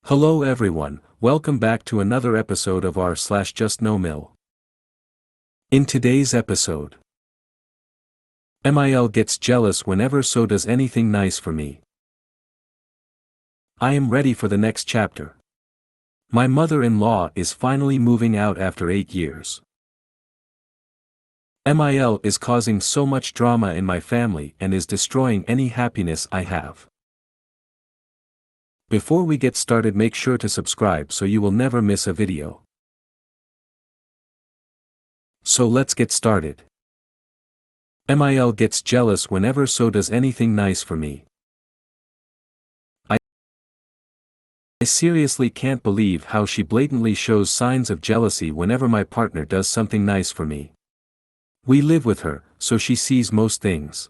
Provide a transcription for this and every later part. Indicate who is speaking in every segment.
Speaker 1: Hello everyone, welcome back to another episode of r/JustNoMil. In today's episode, MIL gets jealous whenever so does anything nice for me. I am ready for the next chapter. My mother-in-law is finally moving out after 8 years. MIL is causing so much drama in my family and is destroying any happiness I have. Before we get started, make sure to subscribe so you will never miss a video. So let's get started. MIL gets jealous whenever so does anything nice for me. I seriously can't believe how she blatantly shows signs of jealousy whenever my partner does something nice for me. We live with her, so she sees most things.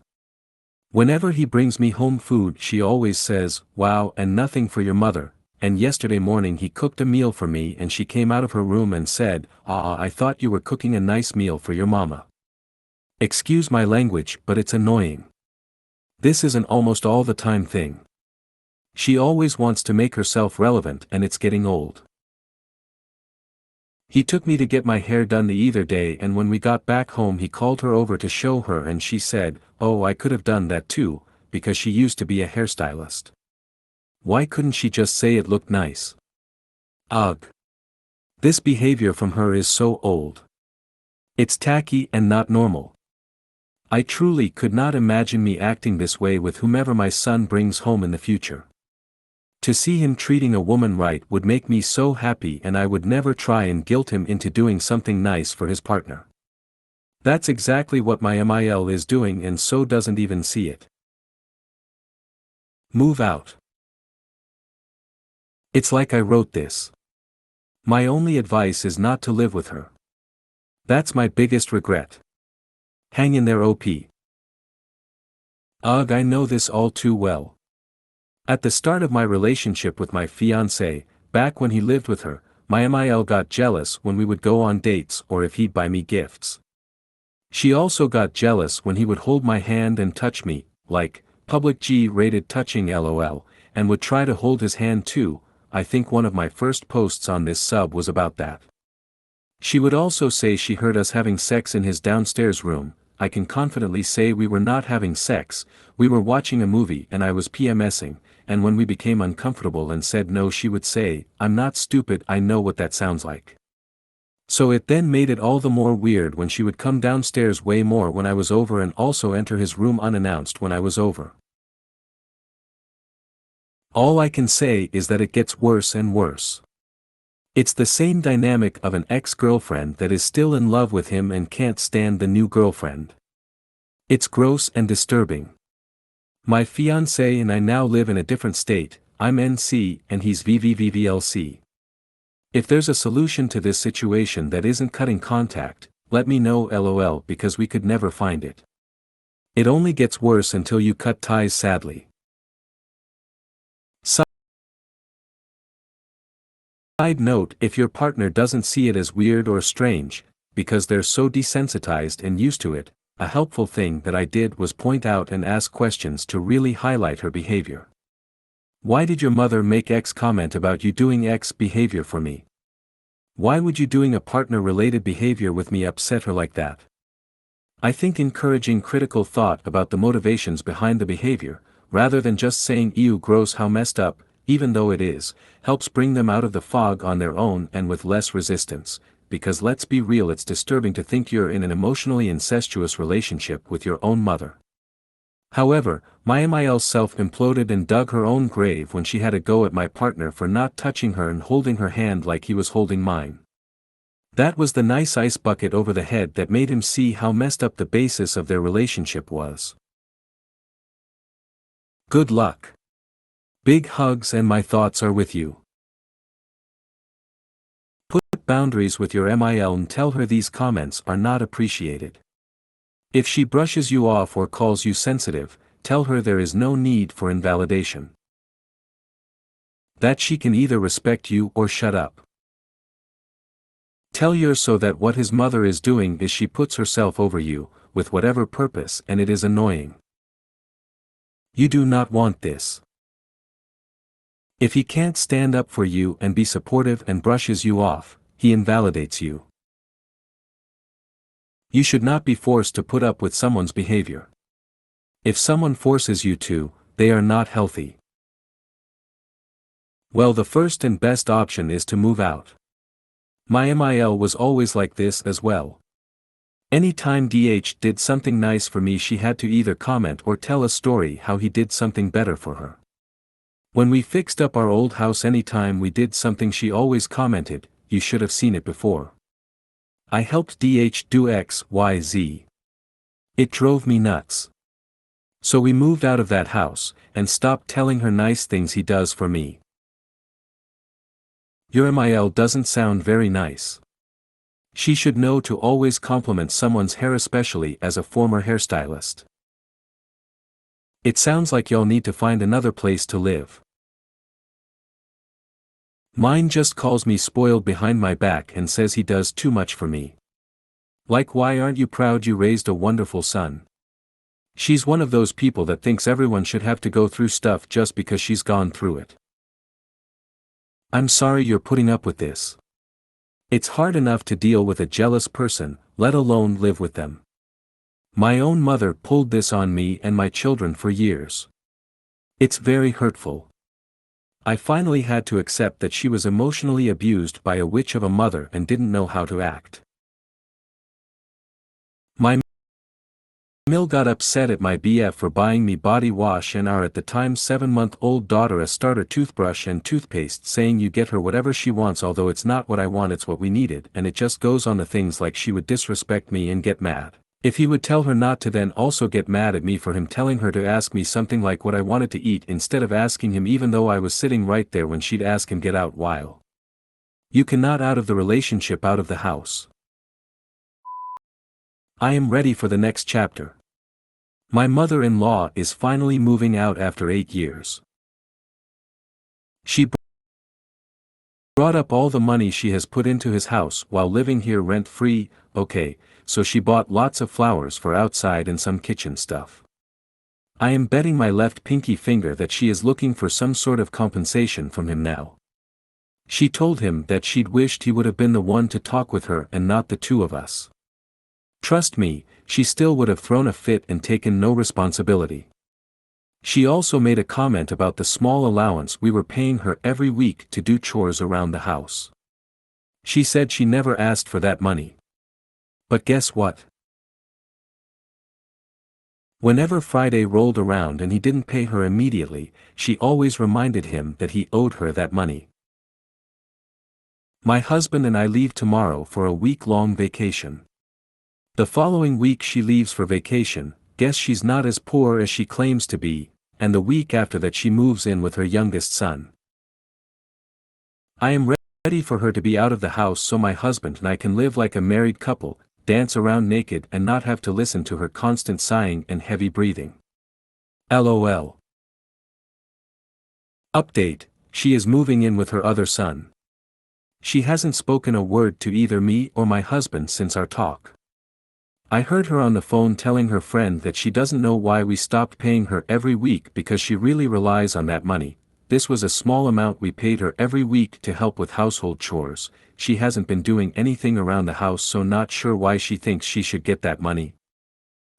Speaker 1: Whenever he brings me home food, she always says, "Wow, and nothing for your mother." And yesterday morning he cooked a meal for me and she came out of her room and said, I thought you were cooking a nice meal for your mama." Excuse my language, but it's annoying. This is an almost all the time thing. She always wants to make herself relevant and it's getting old. He took me to get my hair done the other day, and when we got back home he called her over to show her and she said, "Oh, I could have done that too, because she used to be a hairstylist." Why couldn't she just say it looked nice? Ugh. This behavior from her is so old. It's tacky and not normal. I truly could not imagine me acting this way with whomever my son brings home in the future. To see him treating a woman right would make me so happy, and I would never try and guilt him into doing something nice for his partner. That's exactly what my MIL is doing, and so doesn't even see it. Move out. It's like I wrote this. My only advice is not to live with her. That's my biggest regret. Hang in there, OP. Ugh, I know this all too well. At the start of my relationship with my fiancé, back when he lived with her, my MIL got jealous when we would go on dates or if he'd buy me gifts. She also got jealous when he would hold my hand and touch me, like, public G-rated touching LOL, and would try to hold his hand too. I think one of my first posts on this sub was about that. She would also say she heard us having sex in his downstairs room. I can confidently say we were not having sex, we were watching a movie and I was PMSing, and when we became uncomfortable and said no, she would say, "I'm not stupid, I know what that sounds like." So it then made it all the more weird when she would come downstairs way more when I was over and also enter his room unannounced when I was over. All I can say is that it gets worse and worse. It's the same dynamic of an ex-girlfriend that is still in love with him and can't stand the new girlfriend. It's gross and disturbing. My fiancé and I now live in a different state. I'm NC and he's VVVVLC. If there's a solution to this situation that isn't cutting contact, let me know, LOL, because we could never find it. It only gets worse until you cut ties, sadly. Side note, if your partner doesn't see it as weird or strange, because they're so desensitized and used to it, a helpful thing that I did was point out and ask questions to really highlight her behavior. Why did your mother make X comment about you doing X behavior for me? Why would you doing a partner-related behavior with me upset her like that? I think encouraging critical thought about the motivations behind the behavior, rather than just saying "ew, gross, how messed up," even though it is, helps bring them out of the fog on their own and with less resistance, because let's be real, it's disturbing to think you're in an emotionally incestuous relationship with your own mother. However, my MIL self imploded and dug her own grave when she had a go at my partner for not touching her and holding her hand like he was holding mine. That was the nice ice bucket over the head that made him see how messed up the basis of their relationship was. Good luck. Big hugs, and my thoughts are with you. Put boundaries with your MIL and tell her these comments are not appreciated. If she brushes you off or calls you sensitive, tell her there is no need for invalidation. That she can either respect you or shut up. Tell her so that what his mother is doing is she puts herself over you, with whatever purpose, and it is annoying. You do not want this. If he can't stand up for you and be supportive and brushes you off, he invalidates you. You should not be forced to put up with someone's behavior. If someone forces you to, they are not healthy. Well, the first and best option is to move out. My MIL was always like this as well. Anytime DH did something nice for me, she had to either comment or tell a story how he did something better for her. When we fixed up our old house, anytime we did something, she always commented, "You should have seen it before. I helped DH do X, Y, Z." It drove me nuts. So we moved out of that house, and stopped telling her nice things he does for me. Your MIL doesn't sound very nice. She should know to always compliment someone's hair, especially as a former hairstylist. It sounds like y'all need to find another place to live. Mine just calls me spoiled behind my back and says he does too much for me. Like, why aren't you proud you raised a wonderful son? She's one of those people that thinks everyone should have to go through stuff just because she's gone through it. I'm sorry you're putting up with this. It's hard enough to deal with a jealous person, let alone live with them. My own mother pulled this on me and my children for years. It's very hurtful. I finally had to accept that she was emotionally abused by a witch of a mother and didn't know how to act. My Mil got upset at my BF for buying me body wash and our at the time 7-month-old daughter a starter toothbrush and toothpaste, saying you get her whatever she wants, although it's not what I want, it's what we needed, and it just goes on to things like she would disrespect me and get mad if he would tell her not to, then also get mad at me for him telling her to ask me something like what I wanted to eat instead of asking him, even though I was sitting right there when she'd ask him get out. While you cannot out of the relationship, out of the house. I am ready for the next chapter. My mother-in-law is finally moving out after 8 years. She brought up all the money she has put into his house while living here rent-free. Okay, so she bought lots of flowers for outside and some kitchen stuff. I am betting my left pinky finger that she is looking for some sort of compensation from him now. She told him that she'd wished he would have been the one to talk with her and not the two of us. Trust me, she still would have thrown a fit and taken no responsibility. She also made a comment about the small allowance we were paying her every week to do chores around the house. She said she never asked for that money. But guess what? Whenever Friday rolled around and he didn't pay her immediately, she always reminded him that he owed her that money. My husband and I leave tomorrow for a week-long vacation. The following week she leaves for vacation. Guess she's not as poor as she claims to be, and the week after that she moves in with her youngest son. I am ready for her to be out of the house so my husband and I can live like a married couple, dance around naked and not have to listen to her constant sighing and heavy breathing. LOL. Update: she is moving in with her other son. She hasn't spoken a word to either me or my husband since our talk. I heard her on the phone telling her friend that she doesn't know why we stopped paying her every week because she really relies on that money. This was a small amount we paid her every week to help with household chores. She hasn't been doing anything around the house, so not sure why she thinks she should get that money.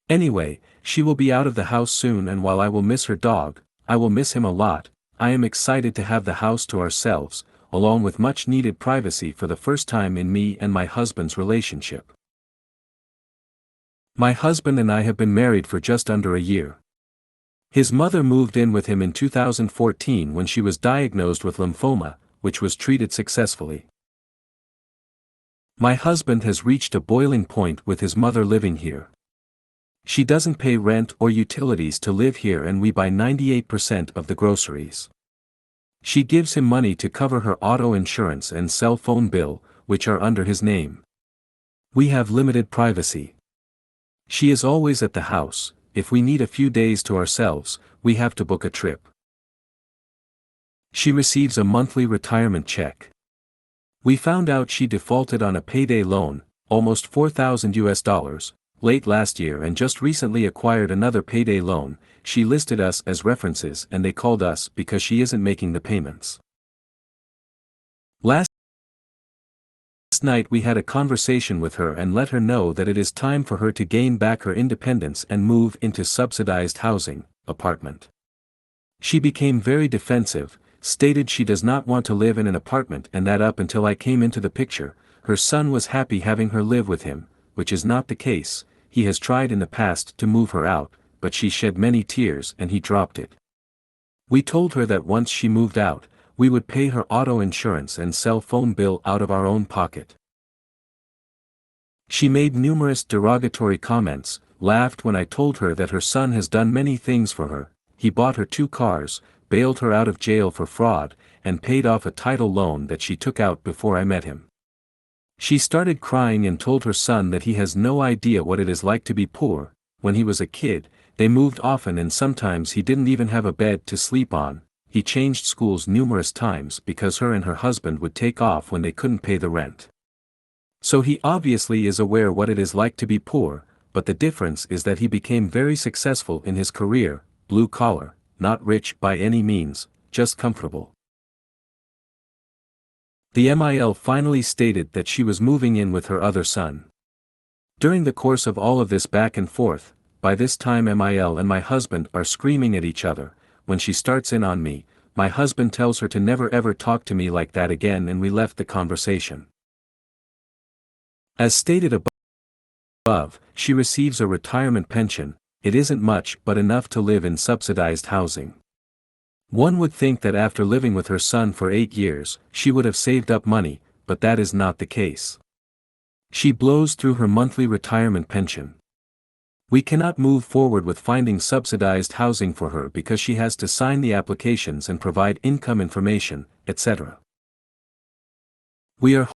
Speaker 1: Anyway, she will be out of the house soon, and while I will miss her dog, I will miss him a lot. I am excited to have the house to ourselves, along with much needed privacy for the first time in me and my husband's relationship. My husband and I have been married for just under a year. His mother moved in with him in 2014 when she was diagnosed with lymphoma, which was treated successfully. My husband has reached a boiling point with his mother living here. She doesn't pay rent or utilities to live here, and we buy 98% of the groceries. She gives him money to cover her auto insurance and cell phone bill, which are under his name. We have limited privacy. She is always at the house. If we need a few days to ourselves, we have to book a trip. She receives a monthly retirement check. We found out she defaulted on a payday loan, almost $4,000, late last year and just recently acquired another payday loan. She listed us as references and they called us because she isn't making the payments. Last night we had a conversation with her and let her know that it is time for her to gain back her independence and move into subsidized housing, apartment. She became very defensive, stated she does not want to live in an apartment and that up until I came into the picture, her son was happy having her live with him, which is not the case. He has tried in the past to move her out, but she shed many tears and he dropped it. We told her that once she moved out, we would pay her auto insurance and cell phone bill out of our own pocket. She made numerous derogatory comments, laughed when I told her that her son has done many things for her. He bought her 2 cars, bailed her out of jail for fraud, and paid off a title loan that she took out before I met him. She started crying and told her son that he has no idea what it is like to be poor. When he was a kid, they moved often and sometimes he didn't even have a bed to sleep on. He changed schools numerous times because her and her husband would take off when they couldn't pay the rent. So he obviously is aware what it is like to be poor, but the difference is that he became very successful in his career, blue collar, not rich by any means, just comfortable. The MIL finally stated that she was moving in with her other son. During the course of all of this back and forth, by this time MIL and my husband are screaming at each other. When she starts in on me, my husband tells her to never ever talk to me like that again and we left the conversation. As stated above, she receives a retirement pension. It isn't much but enough to live in subsidized housing. One would think that after living with her son for 8 years, she would have saved up money, but that is not the case. She blows through her monthly retirement pension. We cannot move forward with finding subsidized housing for her because she has to sign the applications and provide income information, etc. We are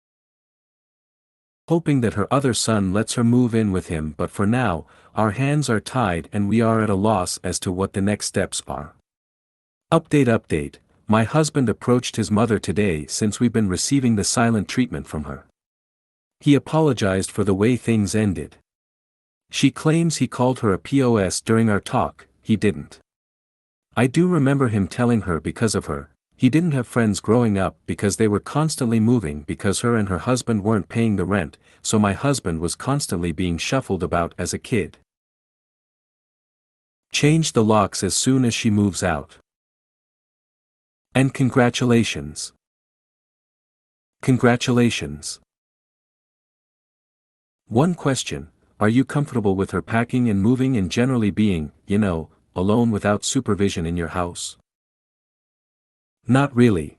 Speaker 1: hoping that her other son lets her move in with him, but for now, our hands are tied and we are at a loss as to what the next steps are. Update. My husband approached his mother today since we've been receiving the silent treatment from her. He apologized for the way things ended. She claims he called her a POS during our talk. He didn't. I do remember him telling her because of her, he didn't have friends growing up because they were constantly moving because her and her husband weren't paying the rent, so my husband was constantly being shuffled about as a kid. Change the locks as soon as she moves out. And congratulations. Congratulations. One question. Are you comfortable with her packing and moving and generally being, alone without supervision in your house? Not really.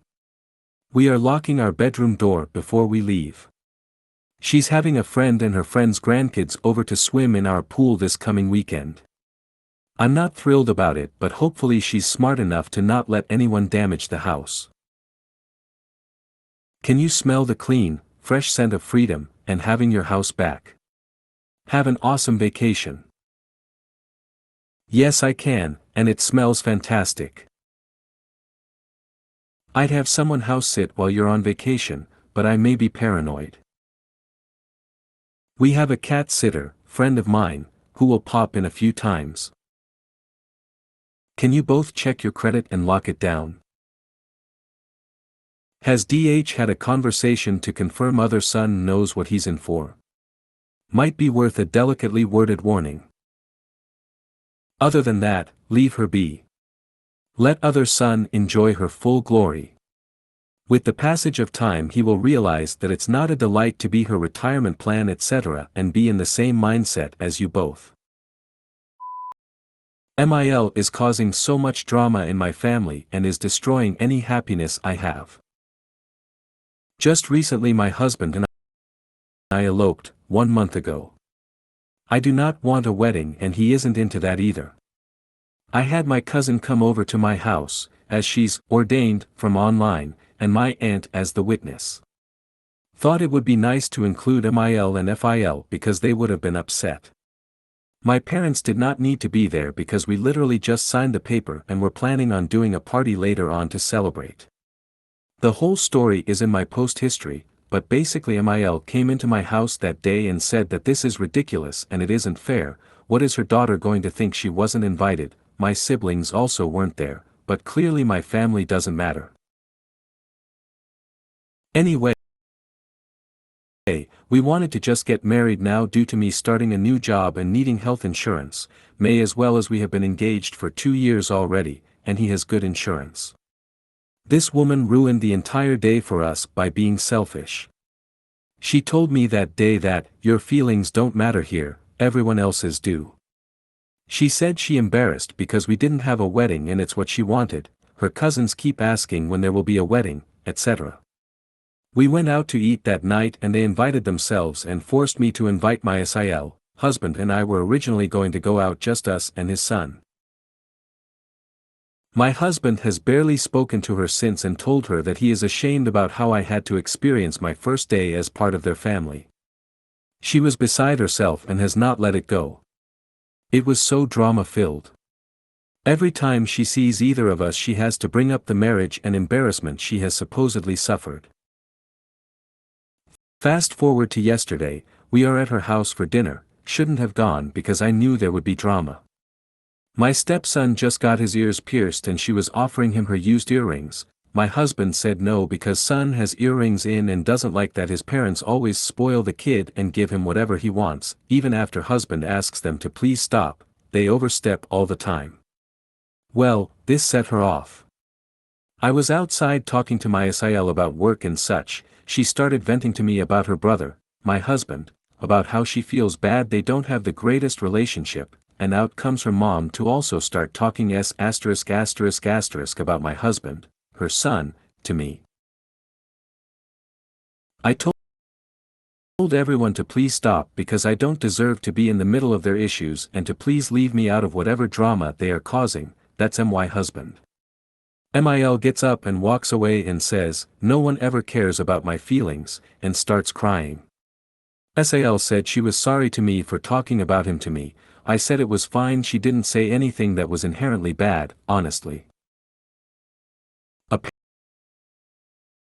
Speaker 1: We are locking our bedroom door before we leave. She's having a friend and her friend's grandkids over to swim in our pool this coming weekend. I'm not thrilled about it, but hopefully she's smart enough to not let anyone damage the house. Can you smell the clean, fresh scent of freedom, and having your house back? Have an awesome vacation. Yes, I can, and it smells fantastic. I'd have someone house sit while you're on vacation, but I may be paranoid. We have a cat sitter, friend of mine, who will pop in a few times. Can you both check your credit and lock it down? Has DH had a conversation to confirm other son knows what he's in for? Might be worth a delicately worded warning. Other than that, leave her be. Let other son enjoy her full glory. With the passage of time he will realize that it's not a delight to be her retirement plan etc. and be in the same mindset as you both. MIL is causing so much drama in my family and is destroying any happiness I have. Just recently my husband and I eloped, 1 month ago. I do not want a wedding and he isn't into that either. I had my cousin come over to my house, as she's ordained from online, and my aunt as the witness. Thought it would be nice to include MIL and FIL because they would have been upset. My parents did not need to be there because we literally just signed the paper and were planning on doing a party later on to celebrate. The whole story is in my post history, but basically MIL came into my house that day and said that this is ridiculous and it isn't fair. What is her daughter going to think? She wasn't invited, my siblings also weren't there, but clearly my family doesn't matter. Anyway, we wanted to just get married now due to me starting a new job and needing health insurance, may as well as we have been engaged for 2 years already, and he has good insurance. This woman ruined the entire day for us by being selfish. She told me that day that, your feelings don't matter here, everyone else's do. She said she embarrassed because we didn't have a wedding and it's what she wanted, her cousins keep asking when there will be a wedding, etc. We went out to eat that night and they invited themselves and forced me to invite my SIL, husband, and I were originally going to go out just us and his son. My husband has barely spoken to her since and told her that he is ashamed about how I had to experience my first day as part of their family. She was beside herself and has not let it go. It was so drama-filled. Every time she sees either of us she has to bring up the marriage and embarrassment she has supposedly suffered. Fast forward to yesterday, we are at her house for dinner, shouldn't have gone because I knew there would be drama. My stepson just got his ears pierced and she was offering him her used earrings. My husband said no because son has earrings in and doesn't like that his parents always spoil the kid and give him whatever he wants, even after husband asks them to please stop, they overstep all the time. Well, this set her off. I was outside talking to my SIL about work and such. She started venting to me about her brother, my husband, about how she feels bad they don't have the greatest relationship, and out comes her mom to also start talking about my husband, her son, to me. I told everyone to please stop because I don't deserve to be in the middle of their issues and to please leave me out of whatever drama they are causing. That's my husband. MIL gets up and walks away and says, no one ever cares about my feelings, and starts crying. SIL said she was sorry to me for talking about him to me. I said it was fine, she didn't say anything that was inherently bad, honestly.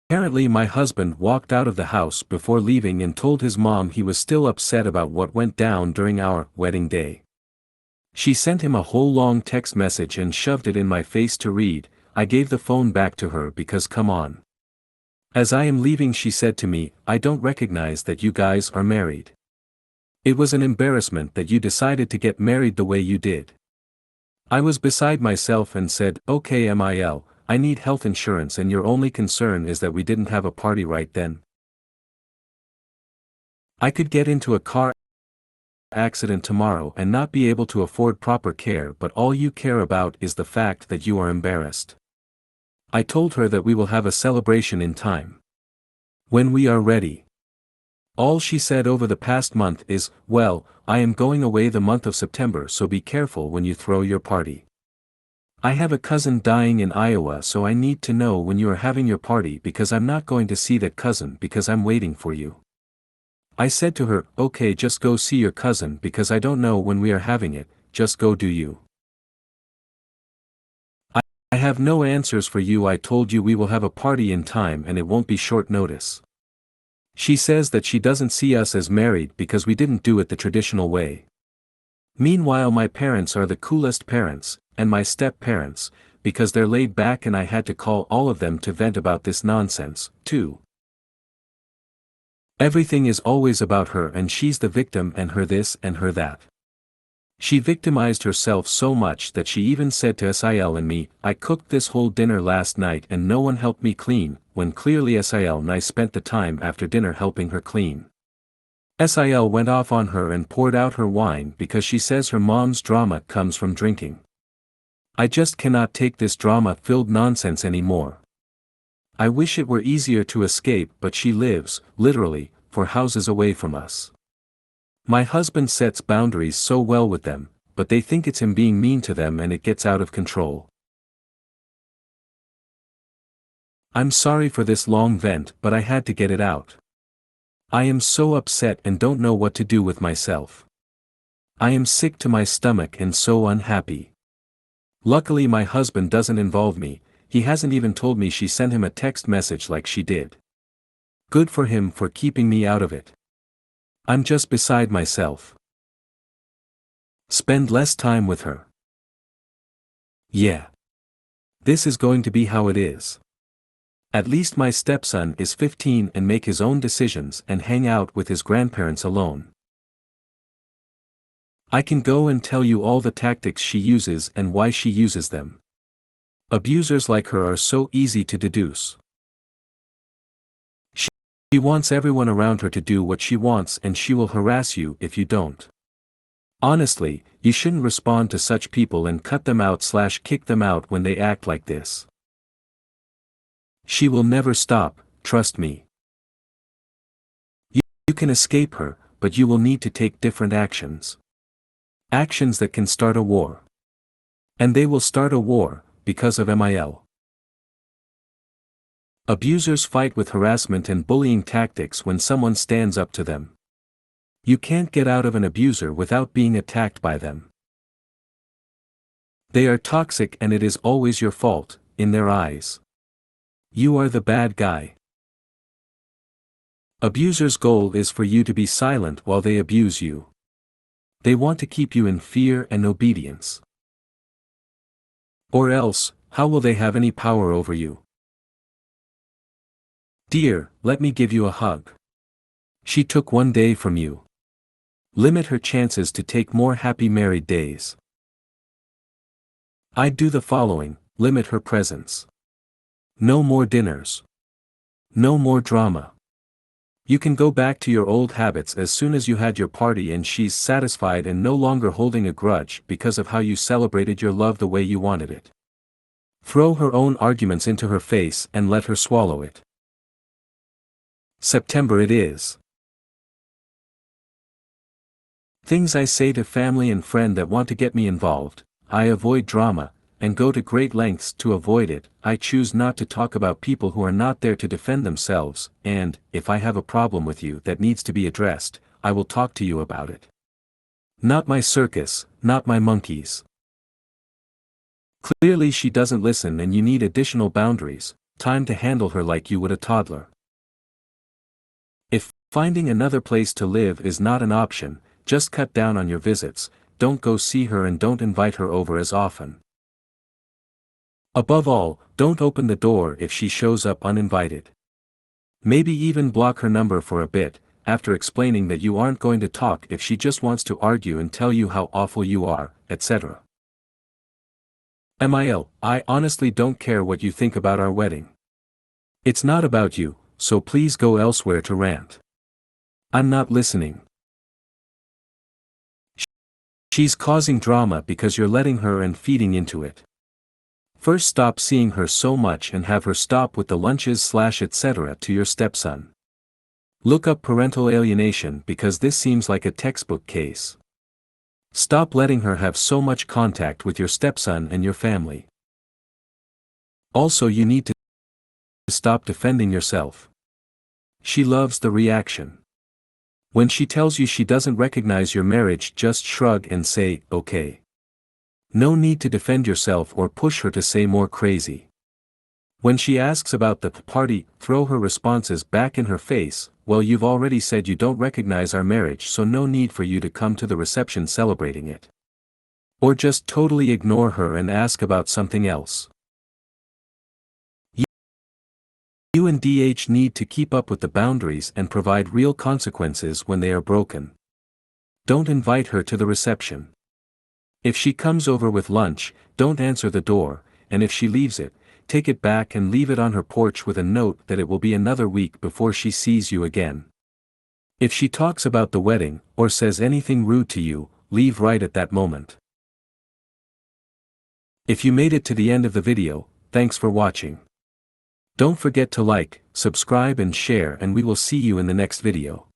Speaker 1: Apparently my husband walked out of the house before leaving and told his mom he was still upset about what went down during our wedding day. She sent him a whole long text message and shoved it in my face to read. I gave the phone back to her because come on. As I am leaving she said to me, I don't recognize that you guys are married. It was an embarrassment that you decided to get married the way you did. I was beside myself and said, okay MIL, I need health insurance and your only concern is that we didn't have a party right then. I could get into a car accident tomorrow and not be able to afford proper care, but all you care about is the fact that you are embarrassed. I told her that we will have a celebration in time. When we are ready. All she said over the past month is, well, I am going away the month of September so be careful when you throw your party. I have a cousin dying in Iowa so I need to know when you are having your party because I'm not going to see that cousin because I'm waiting for you. I said to her, okay just go see your cousin because I don't know when we are having it, just go do you. I have no answers for you. I told you we will have a party in time and it won't be short notice. She says that she doesn't see us as married because we didn't do it the traditional way. Meanwhile my parents are the coolest parents, and my step-parents, because they're laid back and I had to call all of them to vent about this nonsense, too. Everything is always about her and she's the victim and her this and her that. She victimized herself so much that she even said to SIL and me, I cooked this whole dinner last night and no one helped me clean, when clearly SIL and I spent the time after dinner helping her clean. SIL went off on her and poured out her wine because she says her mom's drama comes from drinking. I just cannot take this drama-filled nonsense anymore. I wish it were easier to escape, but she lives, literally, 4 houses away from us. My husband sets boundaries so well with them, but they think it's him being mean to them and it gets out of control. I'm sorry for this long vent, but I had to get it out. I am so upset and don't know what to do with myself. I am sick to my stomach and so unhappy. Luckily my husband doesn't involve me, he hasn't even told me she sent him a text message like she did. Good for him for keeping me out of it. I'm just beside myself. Spend less time with her. Yeah. This is going to be how it is. At least my stepson is 15 and make his own decisions and hang out with his grandparents alone. I can go and tell you all the tactics she uses and why she uses them. Abusers like her are so easy to deduce. She wants everyone around her to do what she wants, and she will harass you if you don't. Honestly, you shouldn't respond to such people and cut them out/kick them out when they act like this. She will never stop, trust me. You can escape her, but you will need to take different actions. Actions that can start a war. And they will start a war, because of MIL. Abusers fight with harassment and bullying tactics when someone stands up to them. You can't get out of an abuser without being attacked by them. They are toxic and it is always your fault, in their eyes. You are the bad guy. Abusers' goal is for you to be silent while they abuse you. They want to keep you in fear and obedience. Or else, how will they have any power over you? Dear, let me give you a hug. She took one day from you. Limit her chances to take more happy married days. I'd do the following: limit her presence. No more dinners. No more drama. You can go back to your old habits as soon as you had your party and she's satisfied and no longer holding a grudge because of how you celebrated your love the way you wanted it. Throw her own arguments into her face and let her swallow it. September it is. Things I say to family and friend that want to get me involved: I avoid drama, and go to great lengths to avoid it. I choose not to talk about people who are not there to defend themselves, and, if I have a problem with you that needs to be addressed, I will talk to you about it. Not my circus, not my monkeys. Clearly she doesn't listen and you need additional boundaries, time to handle her like you would a toddler. If finding another place to live is not an option, just cut down on your visits, don't go see her and don't invite her over as often. Above all, don't open the door if she shows up uninvited. Maybe even block her number for a bit, after explaining that you aren't going to talk if she just wants to argue and tell you how awful you are, etc. MIL, I honestly don't care what you think about our wedding. It's not about you, so please go elsewhere to rant. I'm not listening. She's causing drama because you're letting her and feeding into it. First stop seeing her so much and have her stop with the lunches/etc. to your stepson. Look up parental alienation because this seems like a textbook case. Stop letting her have so much contact with your stepson and your family. Also, you need to stop defending yourself. She loves the reaction. When she tells you she doesn't recognize your marriage, just shrug and say, okay. No need to defend yourself or push her to say more crazy. When she asks about the party, throw her responses back in her face: well, you've already said you don't recognize our marriage, so no need for you to come to the reception celebrating it. Or just totally ignore her and ask about something else. You and DH need to keep up with the boundaries and provide real consequences when they are broken. Don't invite her to the reception. If she comes over with lunch, don't answer the door, and if she leaves it, take it back and leave it on her porch with a note that it will be another week before she sees you again. If she talks about the wedding, or says anything rude to you, leave right at that moment. If you made it to the end of the video, thanks for watching. Don't forget to like, subscribe and share, and we will see you in the next video.